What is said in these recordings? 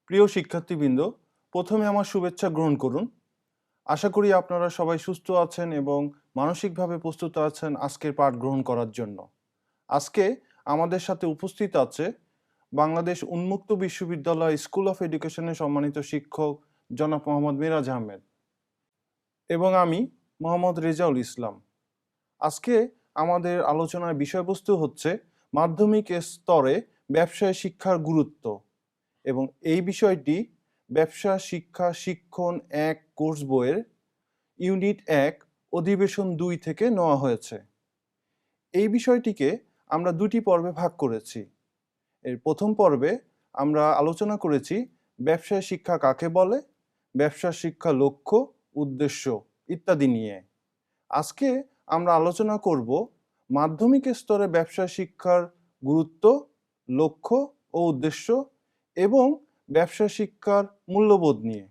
প্রিয় শিক্ষার্থীবৃন্দ, প্রথমে আমার শুভেচ্ছা গ্রহণ করুন। আশা করি আপনারা সবাই সুস্থ আছেন এবং মানসিকভাবে প্রস্তুত আছেন আজকের পাঠ গ্রহণ করার জন্য। আজকে আমাদের সাথে উপস্থিত আছে বাংলাদেশ উন্মুক্ত বিশ্ববিদ্যালয় স্কুল অফ এডুকেশনের সম্মানিত শিক্ষক জনাব মোহাম্মদ মিরাজ আহমেদ এবং আমি মোহাম্মদ রেজাউল ইসলাম। আজকে আমাদের আলোচনার বিষয়বস্তু হচ্ছে মাধ্যমিক স্তরে ব্যবসায় শিক্ষার গুরুত্ব, এবং এই বিষয়টি ব্যবসা শিক্ষা শিক্ষণ 1 কোর্স বইয়ের ইউনিট 1 অধিবেশন 2 থেকে নেওয়া হয়েছে। এই বিষয়টিকে আমরা দুটি পর্বে ভাগ করেছি। এর প্রথম পর্বে আমরা আলোচনা করেছি ব্যবসায় শিক্ষা কাকে বলে, ব্যবসা শিক্ষা লক্ষ্য, উদ্দেশ্য ইত্যাদি নিয়ে। আজকে আমরা আলোচনা করব মাধ্যমিক স্তরে ব্যবসা শিক্ষার গুরুত্ব, লক্ষ্য ও উদ্দেশ্য এবং ব্যবসা শিক্ষার মূল্যবোধ নিয়ে।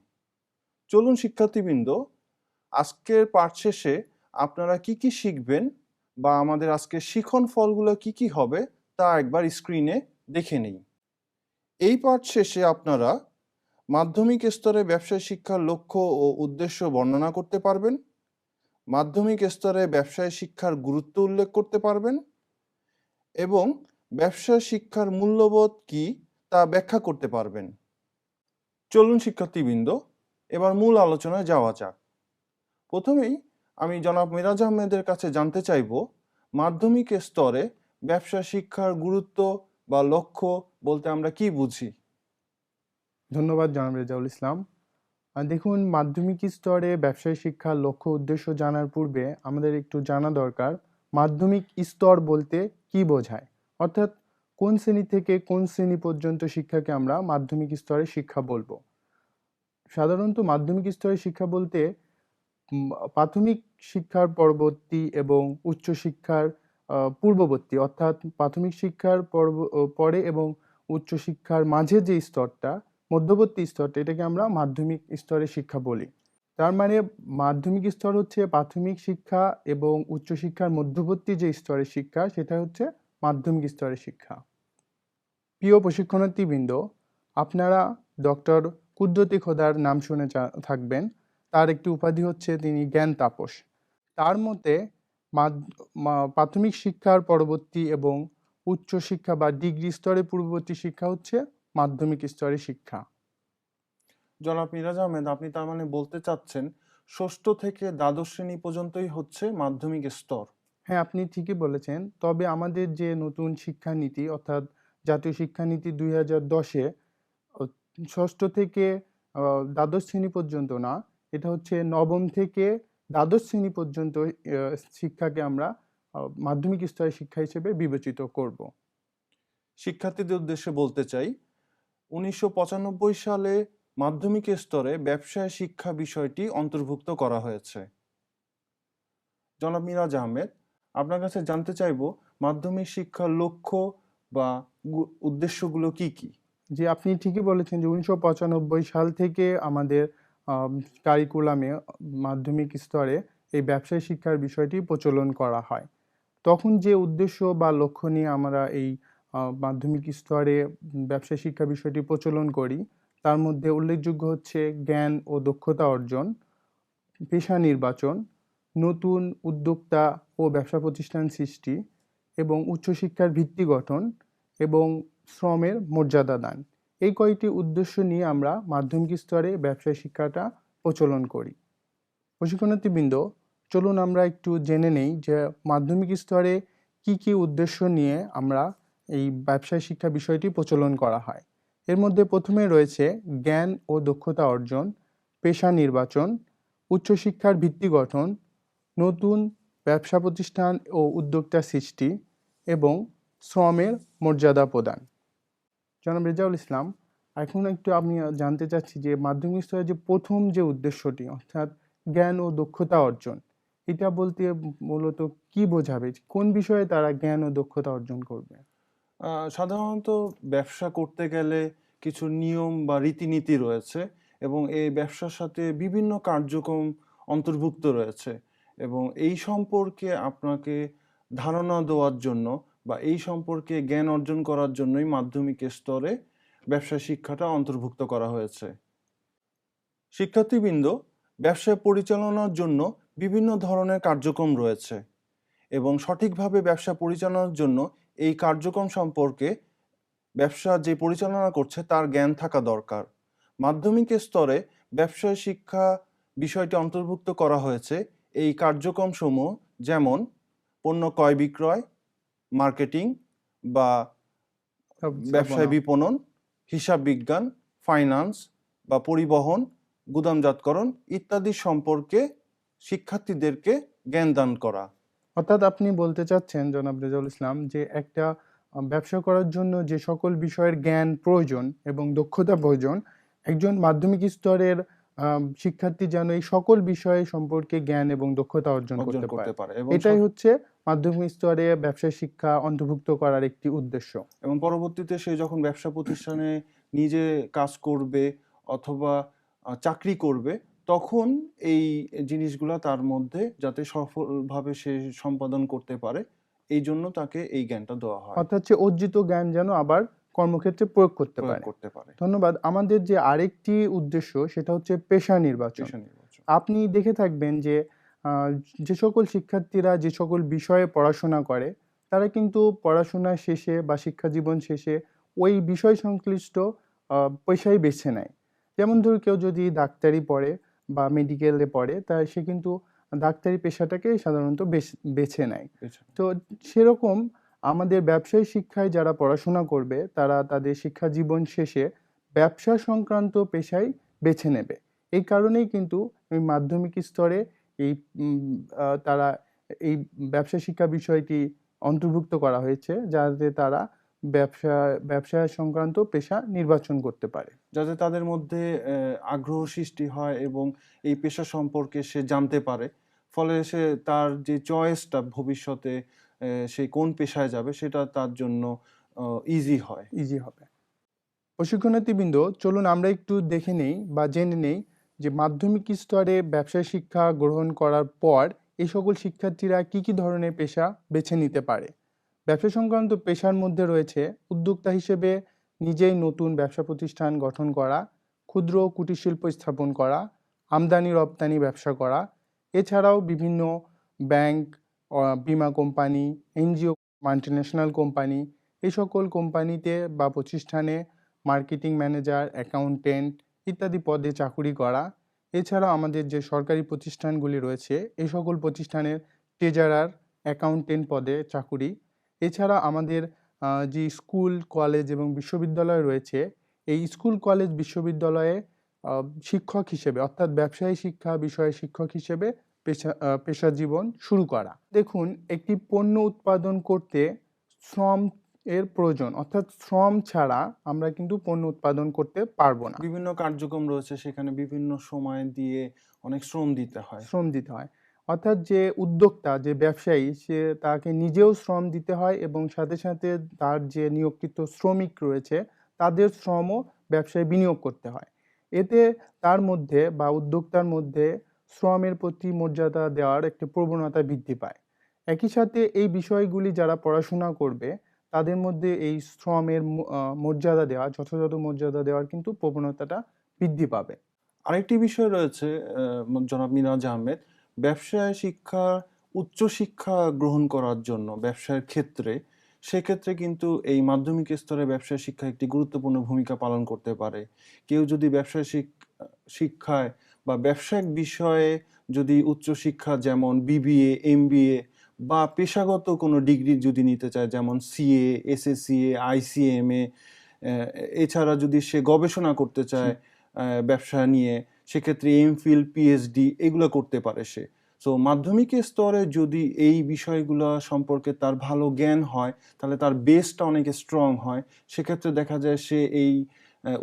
চলুন শিক্ষার্থীবৃন্দ, আজকের পাঠ শেষে আপনারা কি কি শিখবেন বা আমাদের আজকের শিখন ফলগুলো কি কি হবে তা একবার স্ক্রিনে দেখে নিই। এই পাঠ শেষে আপনারা মাধ্যমিক স্তরে ব্যবসায় শিক্ষার লক্ষ্য ও উদ্দেশ্য বর্ণনা করতে পারবেন, মাধ্যমিক স্তরে ব্যবসায় শিক্ষার গুরুত্ব উল্লেখ করতে পারবেন এবং ব্যবসা শিক্ষার মূল্যবোধ কি তা ব্যাখ্যা করতে পারবেন। চলুন শিক্ষার্থীবৃন্দ, এবার মূল আলোচনায় যাওয়া যাক। প্রথমেই আমি জনাব মিরাজ আহমেদের কাছে জানতে চাইব মাধ্যমিক স্তরে ব্যবসা শিক্ষার গুরুত্ব বা লক্ষ্য বলতে আমরা কি বুঝি। ধন্যবাদ জনাব রেজাউল ইসলাম। দেখুন, মাধ্যমিক স্তরে ব্যবসায় শিক্ষার লক্ষ্য উদ্দেশ্য জানার পূর্বে আমাদের একটু জানা দরকার মাধ্যমিক স্তর বলতে কি বোঝায়, অর্থাৎ কোন শ্রেণী থেকে কোন শ্রেণী পর্যন্ত শিক্ষাকে আমরা মাধ্যমিক স্তরে শিক্ষা বলবো। সাধারণত মাধ্যমিক স্তরে শিক্ষা বলতে প্রাথমিক শিক্ষার পরবর্তী এবং উচ্চশিক্ষার পূর্ববর্তী, অর্থাৎ প্রাথমিক শিক্ষার পরে এবং উচ্চশিক্ষার মাঝে যে স্তরটা, মধ্যবর্তী স্তরটা, এটাকে আমরা মাধ্যমিক স্তরে শিক্ষা বলি। তার মানে মাধ্যমিক স্তর হচ্ছে প্রাথমিক শিক্ষা এবং উচ্চশিক্ষার মধ্যবর্তী যে স্তরের শিক্ষা, সেটা হচ্ছে মাধ্যমিক স্তরের শিক্ষা। প্রিয় প্রশিক্ষণার্থীবৃন্দ, আপনারা ডক্টর কুদরতি খোদার নাম শুনে থাকবেন। তার একটি উপাধি হচ্ছে তিনি জ্ঞান তাপস। তার মতে প্রাথমিক শিক্ষার পরবর্তী এবং উচ্চশিক্ষা বা ডিগ্রি স্তরে পূর্ববর্তী শিক্ষা হচ্ছে মাধ্যমিক স্তরের শিক্ষা। জনাব মিরাজ আহমেদ, আপনি তার মানে বলতে চাচ্ছেন ষষ্ঠ থেকে দ্বাদশ শ্রেণী পর্যন্তই হচ্ছে মাধ্যমিক স্তর? হ্যাঁ, আপনি ঠিকই বলেছেন। তবে আমাদের যে নতুন শিক্ষানীতি, অর্থাৎ জাতীয় শিক্ষানীতি 2010-এ ষষ্ঠ থেকে দ্বাদশ শ্রেণী পর্যন্ত না, এটা হচ্ছে নবম থেকে দ্বাদশ শ্রেণী পর্যন্ত শিক্ষাকে আমরা মাধ্যমিক স্তরের শিক্ষা হিসেবে বিবেচিত করব। শিক্ষার্থীদের উদ্দেশ্যে বলতে চাই 1995 সালে মাধ্যমিক স্তরে ব্যবসায় শিক্ষা বিষয়টি অন্তর্ভুক্ত করা হয়েছে। জনাব মিরাজ আহমেদ, আপনার কাছে জানতে চাইব মাধ্যমিক শিক্ষার লক্ষ্য বা উদ্দেশ্যগুলো কি কি? যে আপনি ঠিকই বলেছেন যে 1995 সাল থেকে আমাদের কারিকুলামে মাধ্যমিক স্তরে এই ব্যবসায় শিক্ষার বিষয়টি প্রচলন করা হয়। তখন যে উদ্দেশ্য বা লক্ষ্য নিয়ে আমরা এই মাধ্যমিক স্তরে ব্যবসায় শিক্ষা বিষয়টি প্রচলন করি, তার মধ্যে উল্লেখযোগ্য হচ্ছে জ্ঞান ও দক্ষতা অর্জন, পেশা নির্বাচন, নতুন উদ্যোক্তা ও ব্যবসা প্রতিষ্ঠান সৃষ্টি এবং উচ্চশিক্ষার ভিত্তি গঠন এবং শ্রমের মর্যাদা দান। এই কয়েকটি উদ্দেশ্য নিয়ে আমরা মাধ্যমিক স্তরে ব্যবসায় শিক্ষাটা প্রচলন করি। প্রশিক্ষণার্থীবৃন্দ, চলুন আমরা একটু জেনে নেই যে মাধ্যমিক স্তরে কি কি উদ্দেশ্য নিয়ে আমরা এই ব্যবসায় শিক্ষা বিষয়টি প্রচলন করা হয়। এর মধ্যে প্রথমে রয়েছে জ্ঞান ও দক্ষতা অর্জন, পেশা নির্বাচন, উচ্চশিক্ষার ভিত্তি গঠন, নতুন ব্যবসা প্রতিষ্ঠান ও উদ্যোক্তা সৃষ্টি এবং শ্রমের মর্যাদা প্রদান। জনাব রেজাউল ইসলাম, এখন একটু আমি জানতে চাচ্ছি যে মাধ্যমিক স্তরে যে প্রথম যে উদ্দেশ্যটি, অর্থাৎ জ্ঞান ও দক্ষতা অর্জন, এটা বলতে মূলত কি বোঝাবে? কোন বিষয়ে তারা জ্ঞান ও দক্ষতা অর্জন করবে? সাধারণত ব্যবসা করতে গেলে কিছু নিয়ম বা রীতিনীতি রয়েছে এবং এই ব্যবসার সাথে বিভিন্ন কার্যক্রম অন্তর্ভুক্ত রয়েছে, এবং এই সম্পর্কে আপনাকে ধারণা দেওয়ার জন্য বা এই সম্পর্কে জ্ঞান অর্জন করার জন্যই মাধ্যমিক স্তরে ব্যবসা শিক্ষাটা অন্তর্ভুক্ত করা হয়েছে। শিক্ষার্থীবৃন্দ, ব্যবসা পরিচালনার জন্য বিভিন্ন ধরনের কার্যক্রম রয়েছে এবং সঠিকভাবে ব্যবসা পরিচালনার জন্য এই কার্যক্রম সম্পর্কে ব্যবসা যে পরিচালনা করছে তার জ্ঞান থাকা দরকার। মাধ্যমিক স্তরে ব্যবসায় শিক্ষা বিষয়টি অন্তর্ভুক্ত করা হয়েছে এই কার্যক্রমসমূহ, যেমন পণ্য ক্রয় বিক্রয়, মার্কেটিং বা ব্যবসায় বিপণন, হিসাব বিজ্ঞান, ফাইন্যান্স বা পরিবহন, গুদামজাতকরণ ইত্যাদি সম্পর্কে শিক্ষার্থীদেরকে জ্ঞান দান করা। অর্থাৎ আপনি বলতে চাচ্ছেন জনাব রেজাউল ইসলাম যে একটা ব্যবসা করার জন্য যে সকল বিষয়ের জ্ঞান প্রয়োজন এবং দক্ষতা প্রয়োজন, একজন মাধ্যমিক স্তরের শিক্ষার্থী যেন এই সকল বিষয় সম্পর্কে জ্ঞান এবং দক্ষতা অর্জন করতে পারে। এবং এটাই হচ্ছে মাধ্যমিক স্তরে ব্যবসা শিক্ষা অন্তর্ভুক্ত করার একটি উদ্দেশ্য। এবং পরবর্তীতে সে যখন ব্যবসা প্রতিষ্ঠানে নিজে কাজ করবে অথবা চাকরি করবে, তখন এই জিনিসগুলো তার মধ্যে যাতে সফলভাবে সে সম্পাদন করতে পারে, এই জন্য তাকে এই জ্ঞানটা দেওয়া হয়, অর্থাৎ হচ্ছে অর্জিত জ্ঞান যেন আবার কর্মক্ষেত্রে প্রয়োগ করতে পারে। ধন্যবাদ। আমাদের যে আরেকটি উদ্দেশ্য সেটা হচ্ছে পেশা নির্বাচন। আপনি দেখে থাকবেন যে যে সকল শিক্ষার্থীরা যে সকল বিষয়ে পড়াশোনা করে তারা কিন্তু পড়াশোনা শেষে বা শিক্ষা জীবন শেষে ওই বিষয় সংশ্লিষ্ট পেশাই বেছে নেয়। যেমন ধরুন কেউ যদি ডাক্তারি পড়ে বা মেডিকেলে পড়ে তা সে কিন্তু ডাক্তারি পেশাটাকে সাধারণত বেছে নেয়। তো সেরকম আমাদের ব্যবসায়ী শিক্ষায় যারা পড়াশোনা করবে তারা তাদের শিক্ষা জীবন শেষে ব্যবসা সংক্রান্ত পেশাই বেছে নেবে। এই কারণেই কিন্তু মাধ্যমিক স্তরে এই তারা এই ব্যবসা শিক্ষা বিষয়টি অন্তর্ভুক্ত করা হয়েছে যাতে তারা ব্যবসা সংক্রান্ত পেশা নির্বাচন করতে পারে, যাতে তাদের মধ্যে আগ্রহ সৃষ্টি হয় এবং এই পেশা সম্পর্কে সে জানতে পারে। ফলে সে তার যে চয়েসটা ভবিষ্যতে সে কোন পেশায় যাবে সেটা তার জন্য ইজি হবে। প্রশিক্ষণার্থীবৃন্দ, চলুন আমরা একটু দেখে নেই বা জেনে নেই যে মাধ্যমিক স্তরে ব্যবসা শিক্ষা গ্রহণ করার পর এই সকল শিক্ষার্থীরা কি কি ধরনের পেশা বেছে নিতে পারে। ব্যবসা সংক্রান্ত পেশার মধ্যে রয়েছে উদ্যোক্তা হিসেবে নিজেই নতুন ব্যবসা প্রতিষ্ঠান গঠন করা, ক্ষুদ্র কুটির শিল্প স্থাপন করা, আমদানি রপ্তানি ব্যবসা করা, এছাড়াও বিভিন্ন ব্যাংক, বীমা কোম্পানি, এনজিও, মাল্টিন্যাশনাল কোম্পানি, এই সকল কোম্পানিতে বা প্রতিষ্ঠানে মার্কেটিং ম্যানেজার, অ্যাকাউন্টেন্ট ইত্যাদি পদে চাকুরি করা। এছাড়াও আমাদের যে সরকারি প্রতিষ্ঠানগুলি রয়েছে এই সকল প্রতিষ্ঠানের ট্রেজারার, অ্যাকাউন্টেন্ট পদে চাকুরি। এছাড়া আমাদের যে স্কুল, কলেজ এবং বিশ্ববিদ্যালয় রয়েছে এই স্কুল, কলেজ, বিশ্ববিদ্যালয়ে শিক্ষক হিসেবে অর্থাৎ ব্যবসায়ী শিক্ষা বিষয়ে শিক্ষক হিসেবে পেশা জীবন শুরু করা। দেখুন, একটি পণ্য উৎপাদন করতে শ্রম এর প্রয়োজন, অর্থাৎ শ্রম ছাড়া আমরা কিন্তু পণ্য উৎপাদন করতে পারবো না। বিভিন্ন কার্যক্রম রয়েছে, সেখানে বিভিন্ন সময় দিয়ে অনেক শ্রম দিতে হয়। অর্থাৎ যে উদ্যোক্তা, যে ব্যবসায়ী, সে তাকে নিজেও শ্রম দিতে হয় এবং সাথে সাথে তার যে নিয়োগকৃত শ্রমিক রয়েছে তাদের শ্রমও ব্যবসায় বিনিয়োগ করতে হয়। এতে তার মধ্যে বা উদ্যোক্তার মধ্যে শ্রমের প্রতি মর্যাদা দেওয়ার একটি প্রবণতা বৃদ্ধি পায়। একই সাথে এই বিষয়গুলি যারা পড়াশোনা করবে তাদের মধ্যে এই শ্রমের যথাযথ মর্যাদা দেওয়ার কিন্তু প্রবণতাটা বৃদ্ধি পাবে। আরেকটি বিষয় রয়েছে জনাব মিরাজ আহমেদ, ব্যবসায় শিক্ষা, উচ্চশিক্ষা গ্রহণ করার জন্য ব্যবসার ক্ষেত্রে, সেক্ষেত্রে কিন্তু এই মাধ্যমিক স্তরে ব্যবসায় শিক্ষা একটি গুরুত্বপূর্ণ ভূমিকা পালন করতে পারে। কেউ যদি ব্যবসায় শিক্ষায় বা ব্যবসায়িক বিষয়ে যদি উচ্চশিক্ষা যেমন বিবিএ, এমবিএ বা পেশাগত কোনো ডিগ্রি যদি নিতে চায়, যেমন সিএ, এসএসসিএ, আইসিএমএ, এছাড়া যদি সে গবেষণা করতে চায় ব্যবসা নিয়ে, সেক্ষেত্রে এমফিল, পিএইচডি এগুলো করতে পারে সে। সো মাধ্যমিক স্তরে যদি এই বিষয়গুলো সম্পর্কে তার ভালো জ্ঞান হয় তাহলে তার বেসটা অনেক স্ট্রং হয়। সেক্ষেত্রে দেখা যায় সে এই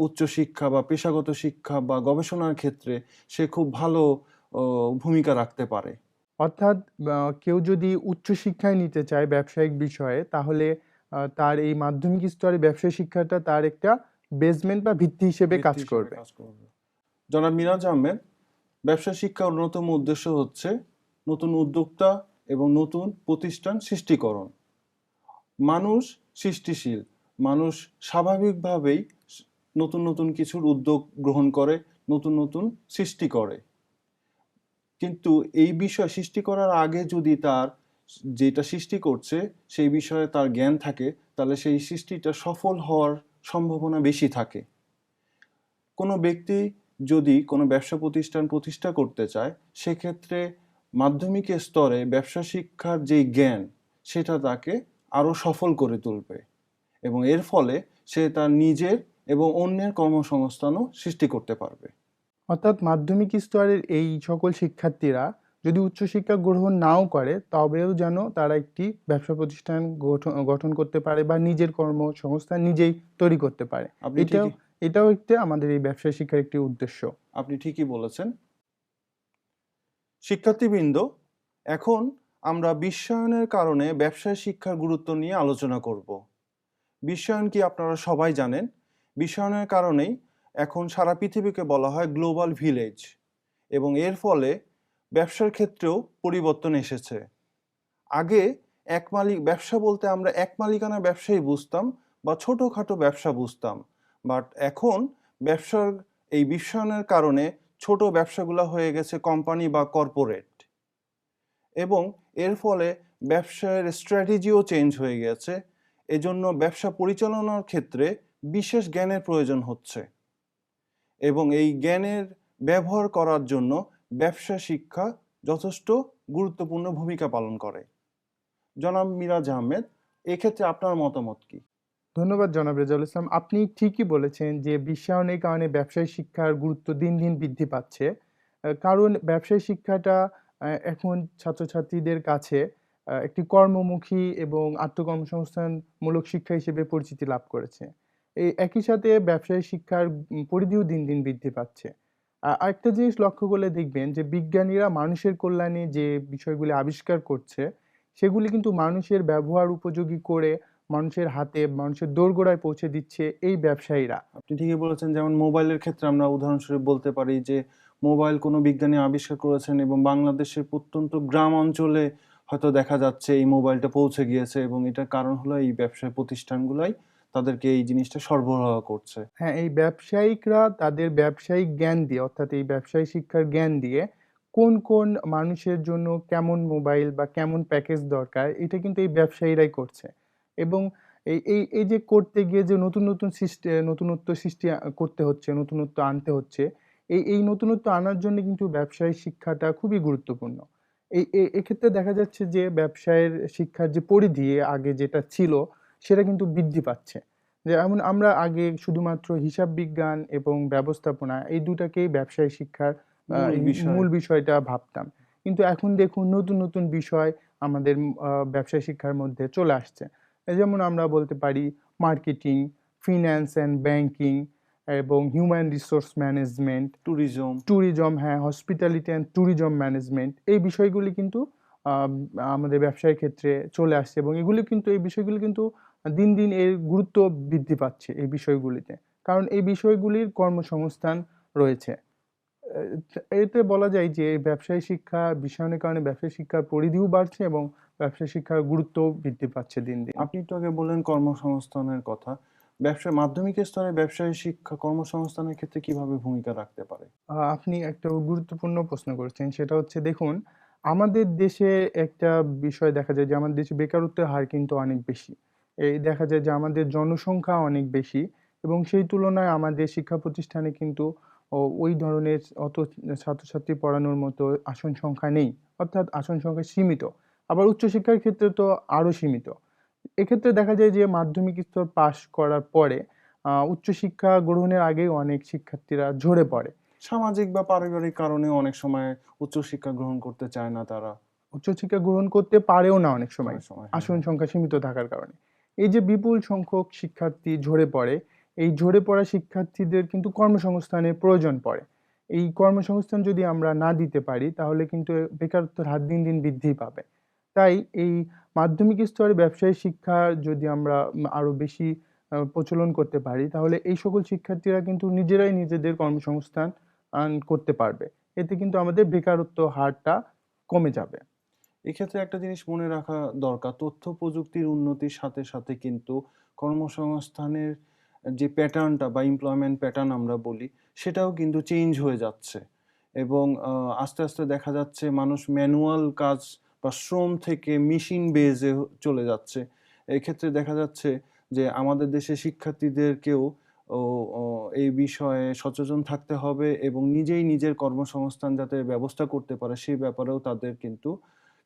উচ্চশিক্ষা বা পেশাগত শিক্ষা বা গবেষণার ক্ষেত্রে সে খুব ভালো ভূমিকা রাখতে পারে। অর্থাৎ কেউ যদি উচ্চশিক্ষায় নিতে চায় ব্যবসায়িক বিষয়ে তাহলে তার এই মাধ্যমিক স্তরে ব্যবসায় শিক্ষাটা তার একটা বেসমেন্ট বা ভিত্তি হিসেবে কাজ করবে। জনাব মিরাজ আহমেদ, ব্যবসা শিক্ষার অন্যতম উদ্দেশ্য হচ্ছে নতুন উদ্যোক্তা এবং নতুন প্রতিষ্ঠান সৃষ্টিকরণ। মানুষ সৃষ্টিশীল, মানুষ স্বাভাবিকভাবেই নতুন নতুন কিছুর উদ্যোগ গ্রহণ করে, নতুন নতুন সৃষ্টি করে। কিন্তু এই বিষয় সৃষ্টি করার আগে যদি তার যেটা সৃষ্টি করছে সেই বিষয়ে তার জ্ঞান থাকে, তাহলে সেই সৃষ্টিটা সফল হওয়ার সম্ভাবনা বেশি থাকে। কোনো ব্যক্তি যদি কোনো ব্যবসা প্রতিষ্ঠান প্রতিষ্ঠা করতে চায়, সেক্ষেত্রে মাধ্যমিক স্তরে ব্যবসা শিক্ষার যেই জ্ঞান, সেটা তাকে আরো সফল করে তুলবে এবং এর ফলে সে তার নিজের এবং অন্যের কর্মসংস্থানও সৃষ্টি করতে পারবে। অর্থাৎ মাধ্যমিক স্তরের এই সকল শিক্ষার্থীরা যদি উচ্চশিক্ষা গ্রহণ নাও করে, তবেও যেন তারা একটি ব্যবসা প্রতিষ্ঠান গঠন করতে পারে বা নিজের কর্মসংস্থান নিজেই তৈরি করতে পারে। আপনি এটাও ঠিকই এটাও একটা আমাদের এই ব্যবসা শিক্ষার একটি উদ্দেশ্য। আপনি ঠিকই বলেছেন। শিক্ষার্থীবৃন্দ, এখন আমরা বিশ্বায়নের কারণে ব্যবসায় শিক্ষার গুরুত্ব নিয়ে আলোচনা করব। বিশ্বায়ন কি আপনারা সবাই জানেন। বিশ্বায়নের কারণেই এখন সারা পৃথিবীকে বলা হয় গ্লোবাল ভিলেজ এবং এর ফলে ব্যবসার ক্ষেত্রেও পরিবর্তন এসেছে। আগে ব্যবসা বলতে আমরা এক মালিকানা ব্যবসায়ী বুঝতাম বা ছোটখাটো ব্যবসা বুঝতাম, বাট এখন ব্যবসার এই বিশ্বায়নের কারণে ছোট ব্যবসাগুলো হয়ে গেছে কোম্পানি বা কর্পোরেট এবং এর ফলে ব্যবসায়ের স্ট্র্যাটেজিও চেঞ্জ হয়ে গেছে। এজন্য ব্যবসা পরিচালনার ক্ষেত্রে বিশেষ জ্ঞানের প্রয়োজন হচ্ছে এবং এই জ্ঞানের ব্যবহার করার জন্য ব্যবসা শিক্ষা যথেষ্ট গুরুত্বপূর্ণ ভূমিকা পালন করে। জনাব মিরাজ আহমেদ, এক্ষেত্রে আপনার মতামত কি? ধন্যবাদ জনাব রেজাউল ইসলাম। আপনি ঠিকই বলেছেন যে বিশ্বায়নের কারণে ব্যবসায় শিক্ষার গুরুত্ব দিন দিন বৃদ্ধি পাচ্ছে। কারণ ব্যবসায় শিক্ষাটা এখন ছাত্রছাত্রীদের কাছে একটি কর্মমুখী এবং আত্মকর্মসংস্থানমূলক শিক্ষা হিসেবে পরিচিতি লাভ করেছে। এই একই সাথে ব্যবসায় শিক্ষার পরিধিও দিন দিন বৃদ্ধি পাচ্ছে। আরেকটা জিনিস লক্ষ্য করলে দেখবেন যে বিজ্ঞানীরা মানুষের কল্যাণে যে বিষয়গুলি আবিষ্কার করছে, সেগুলি কিন্তু মানুষের ব্যবহার উপযোগী করে মানুষের হাতে, মানুষের দোরগোড়ায় পৌঁছে দিচ্ছে এই ব্যবসায়ীরা। আপনি ঠিকই বলেছেন, যেমন মোবাইলের ক্ষেত্রে আমরা উদাহরণস্বরূপ বলতে পারি যে মোবাইল কোনো বিজ্ঞানী আবিষ্কার করেছেন এবং বাংলাদেশের প্রত্যন্ত গ্রাম অঞ্চলে হয়তো দেখা যাচ্ছে এই মোবাইলটা পৌঁছে গিয়েছে এবং এটার কারণ হলো এই ব্যবসায় প্রতিষ্ঠানগুলাই তাদেরকে এই জিনিসটা সরবরাহ করছে। হ্যাঁ, এই ব্যবসায়িকরা তাদের ব্যবসায়িক জ্ঞান দিয়ে, অর্থাৎ এই ব্যবসায়ী শিক্ষার জ্ঞান দিয়ে কোন কোন মানুষের জন্য কেমন মোবাইল বা কেমন প্যাকেজ দরকার, এটা কিন্তু এই ব্যবসায়ীরাই করছে। এবং এই যে করতে গিয়ে যে নতুনত্ব সৃষ্টি করতে হচ্ছে, নতুনত্ব আনতে হচ্ছে, এই নতুনত্ব আনার জন্য কিন্তু ব্যবসায়ী শিক্ষাটা খুবই গুরুত্বপূর্ণ। এক্ষেত্রে দেখা যাচ্ছে যে ব্যবসায়ের শিক্ষার যে পরিধি আগে যেটা ছিল, সেটা কিন্তু বৃদ্ধি পাচ্ছে। যেমন আমরা আগে শুধুমাত্র হিসাব বিজ্ঞান এবং ব্যবস্থাপনা এই দুটাকেই ব্যবসায় শিক্ষার মূল বিষয়। মূল বিষয়টা ভাবতাম। কিন্তু এখন দেখুন নতুন নতুন বিষয় আমাদের ব্যবসায় শিক্ষার মধ্যে চলে আসছে। যেমন আমরা বলতে পারি মার্কেটিং, ফিন্যান্স অ্যান্ড ব্যাংকিং এবং human resource management, tourism. Tourism, হ্যাঁ, হসপিটালিটি অ্যান্ড ট্যুরিজম ম্যানেজমেন্ট, এই বিষয়গুলি কিন্তু আম আমাদের ব্যবসায়ের ক্ষেত্রে চলে আসছে এবং এই বিষয়গুলি কিন্তু দিন দিন এর গুরুত্ব বৃদ্ধি পাচ্ছে এই বিষয়গুলিতে। কারণ এই বিষয়গুলির কর্মসংস্থান রয়েছে। এতে বলা যায় যে ব্যবসায় শিক্ষা বিশ্বায়নের কারণে ব্যবসায় শিক্ষার পরিধিও বাড়ছে এবং ব্যবসায় শিক্ষার গুরুত্বও বৃদ্ধি পাচ্ছে দিন দিন। আপনি একটু আগে বললেন কর্মসংস্থানের কথা। মাধ্যমিক স্তরে ব্যবসায় শিক্ষা কর্মসংস্থানের ক্ষেত্রে কিভাবে ভূমিকা রাখতে পারে? আপনি একটা গুরুত্বপূর্ণ প্রশ্ন করেছেন। সেটা হচ্ছে দেখুন, আমাদের দেশে একটা বিষয় দেখা যায় যে আমাদের দেশে বেকারত্বের হার কিন্তু অনেক বেশি। এই দেখা যায় যে আমাদের জনসংখ্যা অনেক বেশি এবং সেই তুলনায় আমাদের শিক্ষা প্রতিষ্ঠানে কিন্তু ওই ধরনের অত ছাত্রছাত্রী পড়ানোর মতো আসন সংখ্যা নেই। অর্থাৎ আসন সংখ্যা সীমিত। আবার উচ্চশিক্ষার ক্ষেত্রে তো আরো সীমিত। এক্ষেত্রে দেখা যায় যে মাধ্যমিক স্তর পাশ করার পরে উচ্চশিক্ষা গ্রহণের আগেই অনেক শিক্ষার্থীরা ঝরে পড়ে। সামাজিক বা পারিবারিক কারণে অনেক সময় উচ্চশিক্ষা গ্রহণ করতে চায় না তারা। উচ্চশিক্ষা গ্রহণ করতে পারেও না অনেক সময়, অনেক সময়, হ্যাঁ, আসন হ্যাঁ। সংখ্যা সীমিত থাকার কারণে। এই যে বিপুল সংখ্যক শিক্ষার্থী ঝরে পড়ে, এই ঝরে পড়া শিক্ষার্থীদের কিন্তু কর্মসংস্থানের প্রয়োজন পড়ে। এই কর্মসংস্থান যদি আমরা না দিতে পারি, তাহলে কিন্তু বেকারত্বের হার দিন দিন বৃদ্ধি পাবে। তাই এই মাধ্যমিক স্তরে ব্যবসায়িক শিক্ষা যদি আমরা আরো বেশি প্রচলন করতে পারি, তাহলে এই সকল শিক্ষার্থীরা কিন্তু নিজেরাই নিজেদের কর্মসংস্থান করতে পারবে। এতে কিন্তু আমাদের বেকারত্ব হারটা কমে যাবে। এক্ষেত্রে একটা জিনিস মনে রাখা দরকার, তথ্য প্রযুক্তির উন্নতির সাথে সাথে কিন্তু কর্মসংস্থানের যে প্যাটার্নটা বা এমপ্লয়মেন্ট প্যাটার্ন আমরা বলি, সেটাও কিন্তু চেঞ্জ হয়ে যাচ্ছে এবং আস্তে আস্তে দেখা যাচ্ছে মানুষ ম্যানুয়াল কাজ বা শ্রম থেকে মেশিন বেজে চলে যাচ্ছে। এক্ষেত্রে দেখা যাচ্ছে যে আমাদের দেশে শিক্ষার্থীদেরকেও ও ও এই বিষয়ে সচেতন থাকতে হবে এবং নিজেই নিজের কর্মসংস্থান যাতে ব্যবস্থা করতে পারে সেই ব্যাপারেও তাদের কিন্তু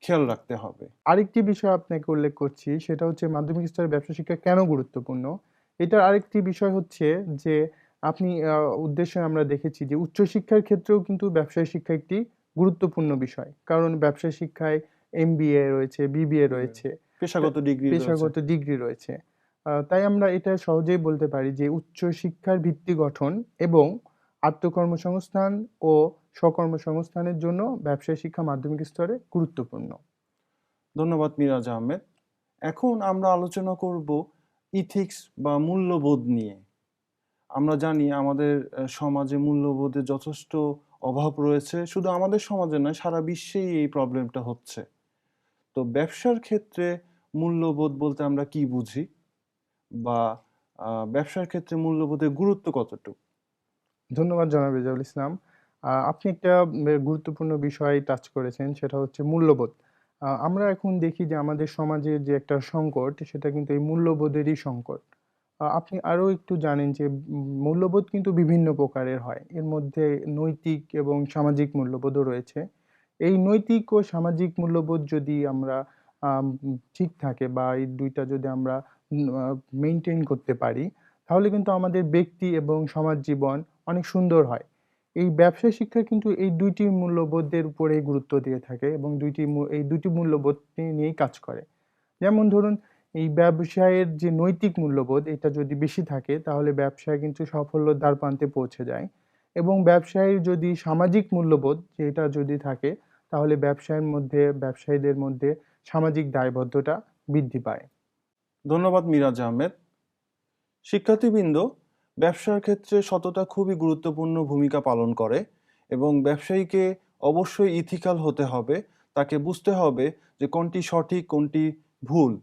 খেয়াল রাখতে হবে। আরেকটি বিষয় আপনাকে উল্লেখ করছি, সেটা হচ্ছে মাধ্যমিক স্তরের ব্যবসা শিক্ষা কেন গুরুত্বপূর্ণ। এটার আরেকটি বিষয় হচ্ছে যে আপনি উদ্দেশ্যে আমরা দেখেছি যে উচ্চশিক্ষার ক্ষেত্রেও কিন্তু ব্যবসায় শিক্ষা একটি গুরুত্বপূর্ণ বিষয়, কারণ ব্যবসায় শিক্ষায় এমবিএ রয়েছে, বিবিএ রয়েছে, পেশাগত ডিগ্রি রয়েছে। পেশাগত ডিগ্রি রয়েছে। তাই আমরা এটা সহজেই বলতে পারি যে উচ্চশিক্ষার ভিত্তি গঠন এবং আত্মকর্মসংস্থান ও স্বকর্মসংস্থানের জন্য ব্যবসায় শিক্ষা মাধ্যমিক স্তরে গুরুত্বপূর্ণ। ধন্যবাদ মিরাজ আহমেদ। এখন আমরা আলোচনা করব ইথিক্স বা মূল্যবোধ নিয়ে। আমরা জানি আমাদের সমাজে মূল্যবোধের যথেষ্ট অভাব রয়েছে, শুধু আমাদের সমাজে নয়, সারা বিশ্বেই এই প্রবলেমটা হচ্ছে। তো ব্যবসার ক্ষেত্রে মূল্যবোধ বলতে আমরা কি বুঝি, বা ব্যবসার ক্ষেত্রে মূল্যবোধের গুরুত্ব কতটুকু? ধন্যবাদ জনাব রেজাউল ইসলাম। আপনি একটা গুরুত্বপূর্ণ বিষয় টাচ করেছেন, সেটা হচ্ছে মূল্যবোধ। আমরা এখন দেখি যে আমাদের সমাজে যে একটা সংকট, সেটা কিন্তু এই মূল্যবোধেরই সংকট। আপনি আরো একটু জানেন যে মূল্যবোধ কিন্তু বিভিন্ন প্রকারের হয়। এর মধ্যে নৈতিক এবং সামাজিক মূল্যবোধও রয়েছে। এই নৈতিক ও সামাজিক মূল্যবোধ যদি আমরা ঠিক থাকে বা এই ২ টা যদি আমরা মেইনটেইন করতে পারি, তাহলে কিন্তু আমাদের ব্যক্তি এবং সমাজ জীবন অনেক সুন্দর হয়। এই ব্যবসায় শিক্ষা কিন্তু এই ২ টি মূল্যবোধের উপরেই গুরুত্ব দিয়ে থাকে এবং এই ২ টি মূল্যবোধ নিয়েই কাজ করে। যেমন ধরুন, এই ব্যবসায়ের যে নৈতিক মূল্যবোধ এটা যদি বেশি থাকে, তাহলে ব্যবসায় কিন্তু সাফল্যের দ্বারপ্রান্তে পৌঁছে যায়। এবং ব্যবসায়ীর যদি সামাজিক মূল্যবোধ যেটা যদি থাকে, তাহলে ব্যবসায়ীদের মধ্যে সামাজিক দায়বদ্ধতা বৃদ্ধি পায়। ধন্যবাদ মিরাজ আহমেদ। শিক্ষার্থীবৃন্দ, ব্যবসার ক্ষেত্রে সততা খুবই গুরুত্বপূর্ণ ভূমিকা পালন করে এবং ব্যবসায়ীকে অবশ্যই ইথিক্যাল হতে হবে। তাকে বুঝতে হবে যে কোনটি সঠিক কোনটি ভুল,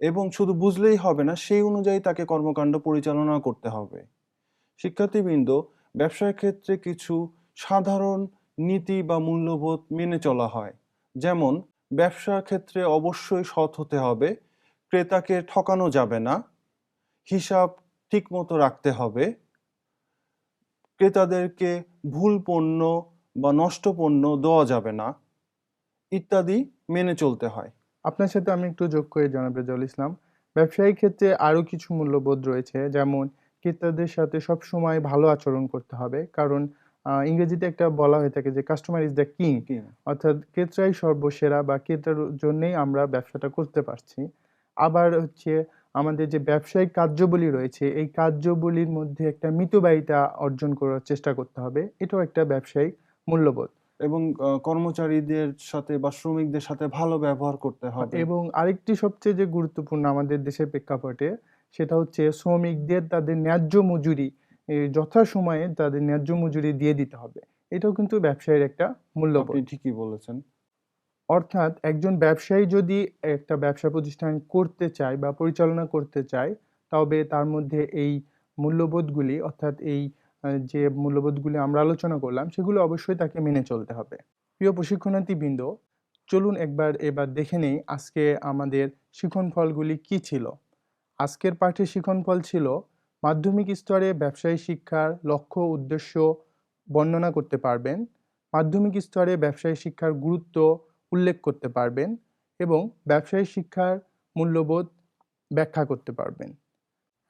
এবং শুধু বুঝলেই হবে না, সেই অনুযায়ী তাকে কর্মকাণ্ড পরিচালনা করতে হবে। শিক্ষার্থীবৃন্দ, ব্যবসার ক্ষেত্রে কিছু সাধারণ নীতি বা মূল্যবোধ মেনে চলা হয়। যেমন, ব্যবসার ক্ষেত্রে অবশ্যই সৎ হতে হবে, ক্রেতাকে ঠকানো যাবে না, হিসাব ঠিকমতো রাখতে হবে, ক্রেতাদেরকে ভুল পণ্য বা নষ্ট পণ্য দেওয়া যাবে না, ইত্যাদি মেনে চলতে হয়। আপনার সাথে আমি একটু যোগ করি জনাব রেজাউল ইসলাম। ব্যবসায়িক ক্ষেত্রে আরো কিছু মূল্যবোধ রয়েছে, যেমন ক্রেতাদের সাথে সবসময় ভালো আচরণ করতে হবে, কারণ ইংরেজিতে একটা বলা হয়ে থাকে যে কাস্টমার ইজ দ্য কিং। কি? অর্থাৎ ক্রেতাই সর্বসেরা বা ক্রেতার জন্যই আমরা ব্যবসাটা করতে পারছি। আবার হচ্ছে আমাদের যে ব্যবসায়িক কার্যাবলী রয়েছে, এই কার্যাবলীর মধ্যে একটা মিতব্যয়িতা অর্জন করার চেষ্টা করতে হবে, এটাও একটা ব্যবসায়িক মূল্যবোধ। এবং কর্মচারীদের সাথে বা শ্রমিকদের সাথে ভালো ব্যবহার করতে হবে। এবং আরেকটি সবচেয়ে যে গুরুত্বপূর্ণ আমাদের দেশের প্রেক্ষাপটে, সেটা হচ্ছে শ্রমিকদের তাদের ন্যায্য মজুরি যথাসময়ে তাদের ন্যায্য মজুরি দিয়ে দিতে হবে। এটাও কিন্তু ব্যবসায়ের একটা আপনি মূল্যবোধ। ঠিকই বলেছেন। অর্থাৎ একজন ব্যবসায়ী যদি একটা ব্যবসা প্রতিষ্ঠান করতে চায় বা পরিচালনা করতে চায়, তবে তার মধ্যে এই মূল্যবোধগুলি, অর্থাৎ এই যে মূল্যবোধগুলি আমরা আলোচনা করলাম, সেগুলো অবশ্যই তাকে মেনে চলতে হবে। প্রিয় প্রশিক্ষণার্থীবৃন্দ, চলুন এবার দেখে নেই আজকে আমাদের শিক্ষণফলগুলি কি ছিল। আজকের পাঠের শিক্ষণফল ছিল মাধ্যমিক স্তরে ব্যবসায়ী শিক্ষার লক্ষ্য উদ্দেশ্য বর্ণনা করতে পারবেন, মাধ্যমিক স্তরে ব্যবসায়ী শিক্ষার গুরুত্ব উল্লেখ করতে পারবেন এবং ব্যবসায়ী শিক্ষার মূল্যবোধ ব্যাখ্যা করতে পারবেন।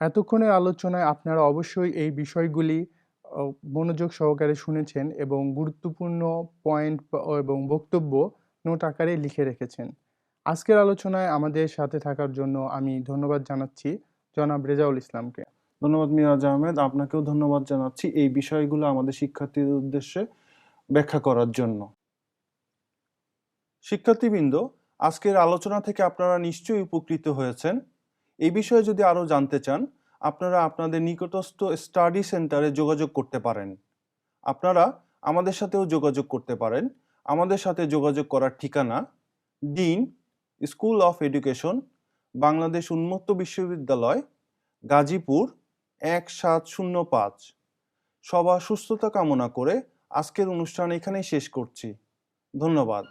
এতক্ষণের আলোচনায় আপনারা অবশ্যই এই বিষয়গুলি মনোযোগ সহকারে শুনেছেন এবং গুরুত্বপূর্ণ পয়েন্ট এবং বক্তব্য নোট আকারে লিখে রেখেছেন। আজকের আলোচনায় আমাদের সাথে থাকার জন্য আমি ধন্যবাদ জানাচ্ছি জনাব রেজাউল ইসলামকে। ধন্যবাদ মিরাজ আহমেদ, আপনাকেও ধন্যবাদ জানাচ্ছি এই বিষয়গুলো আমাদের শিক্ষার্থীদের উদ্দেশ্যে ব্যাখ্যা করার জন্য। শিক্ষার্থীবৃন্দ, আজকের আলোচনা থেকে আপনারা নিশ্চয়ই উপকৃত হয়েছেন। এই বিষয়ে যদি আরও জানতে চান, আপনারা আপনাদের নিকটস্থ স্টাডি সেন্টারে যোগাযোগ করতে পারেন। আপনারা আমাদের সাথেও যোগাযোগ করতে পারেন। আমাদের সাথে যোগাযোগ করার ঠিকানা: dean, school of education, Bangladesh উন্মুক্ত বিশ্ববিদ্যালয়, গাজীপুর 1705। সবার সুস্থতা কামনা করে আজকের অনুষ্ঠান এখানেই শেষ করছি। ধন্যবাদ।